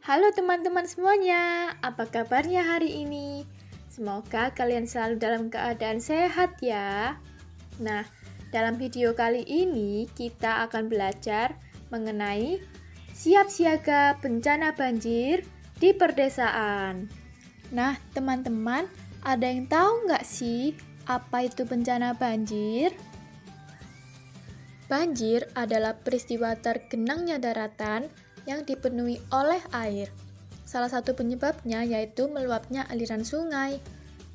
Halo teman-teman semuanya, apa kabarnya hari ini? Semoga kalian selalu dalam keadaan sehat ya. Nah, dalam video kali ini kita akan belajar mengenai siap siaga bencana banjir di perdesaan. Nah, teman-teman, ada yang tahu nggak sih apa itu bencana banjir? Banjir adalah peristiwa tergenangnya daratan yang dipenuhi oleh air. Salah satu penyebabnya yaitu meluapnya aliran sungai.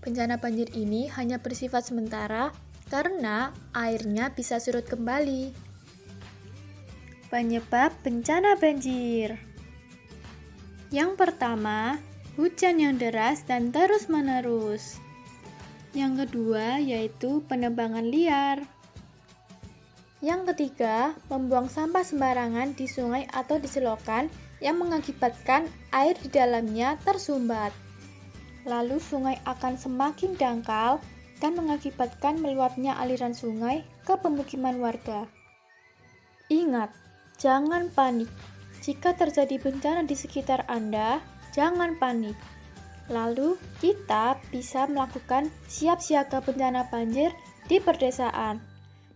Bencana banjir ini hanya bersifat sementara karena airnya bisa surut kembali. Penyebab bencana banjir. Yang pertama, hujan yang deras dan terus-menerus. Yang kedua yaitu penebangan liar. Yang ketiga, membuang sampah sembarangan di sungai atau di selokan yang mengakibatkan air di dalamnya tersumbat. Lalu sungai akan semakin dangkal dan mengakibatkan meluapnya aliran sungai ke pemukiman warga. Ingat, jangan panik. Jika terjadi bencana di sekitar Anda, jangan panik. Lalu, kita bisa melakukan siap siaga bencana banjir di perdesaan.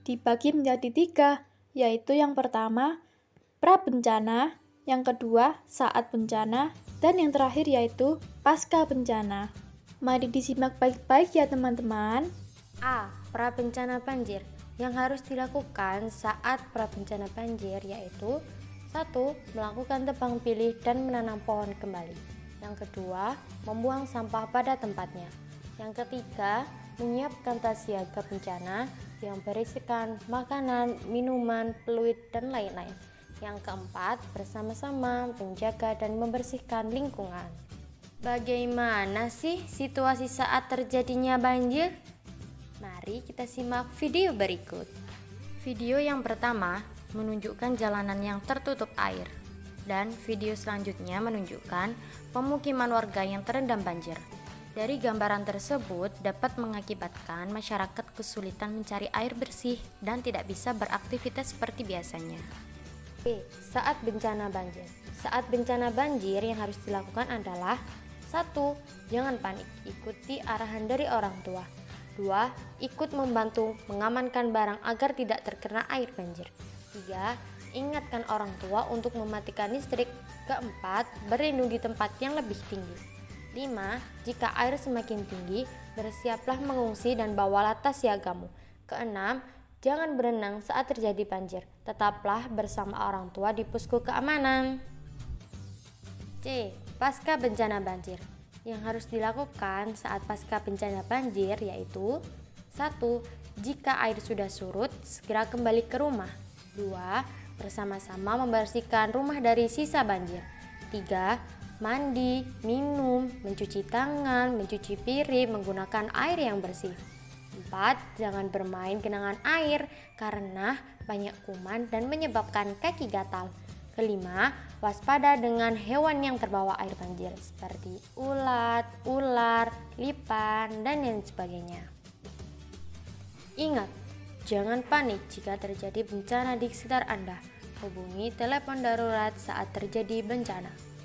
Dibagi menjadi 3, yaitu yang pertama, pra-bencana, yang kedua, saat bencana, dan yang terakhir yaitu pasca bencana. Mari disimak baik-baik ya teman-teman. A. Pra-bencana banjir. Yang harus dilakukan saat pra-bencana banjir yaitu 1. Melakukan tebang pilih dan menanam pohon kembali. Yang kedua, membuang sampah pada tempatnya. Yang ketiga, menyiapkan tas siaga bencana yang berisikan makanan, minuman, fluid, dan lain-lain. Yang keempat, bersama-sama menjaga dan membersihkan lingkungan. Bagaimana sih situasi saat terjadinya banjir? Mari kita simak video berikut. Video yang pertama menunjukkan jalanan yang tertutup air, dan video selanjutnya menunjukkan pemukiman warga yang terendam banjir. Dari gambaran tersebut dapat mengakibatkan masyarakat kesulitan mencari air bersih dan tidak bisa beraktivitas seperti biasanya. B. Saat bencana banjir. Saat bencana banjir yang harus dilakukan adalah 1. Jangan panik, ikuti arahan dari orang tua. 2. Ikut membantu mengamankan barang agar tidak terkena air banjir. 3. Ingatkan orang tua untuk mematikan listrik. 4. Berlindung di tempat yang lebih tinggi. 5. Jika air semakin tinggi, bersiaplah mengungsi dan bawalah tas siagamu. 6. Jangan berenang saat terjadi banjir. Tetaplah bersama orang tua di posko keamanan. C. Pasca bencana banjir. Yang harus dilakukan saat pasca bencana banjir yaitu 1. Jika air sudah surut, segera kembali ke rumah. 2. Bersama-sama membersihkan rumah dari sisa banjir. 3. Mandi, minum, mencuci tangan, mencuci piring menggunakan air yang bersih. 4. Jangan bermain genangan air karena banyak kuman dan menyebabkan kaki gatal. 5. Waspada dengan hewan yang terbawa air banjir seperti ulat, ular, lipan, dan lain sebagainya. Ingat, jangan panik jika terjadi bencana di sekitar Anda. Hubungi telepon darurat saat terjadi bencana.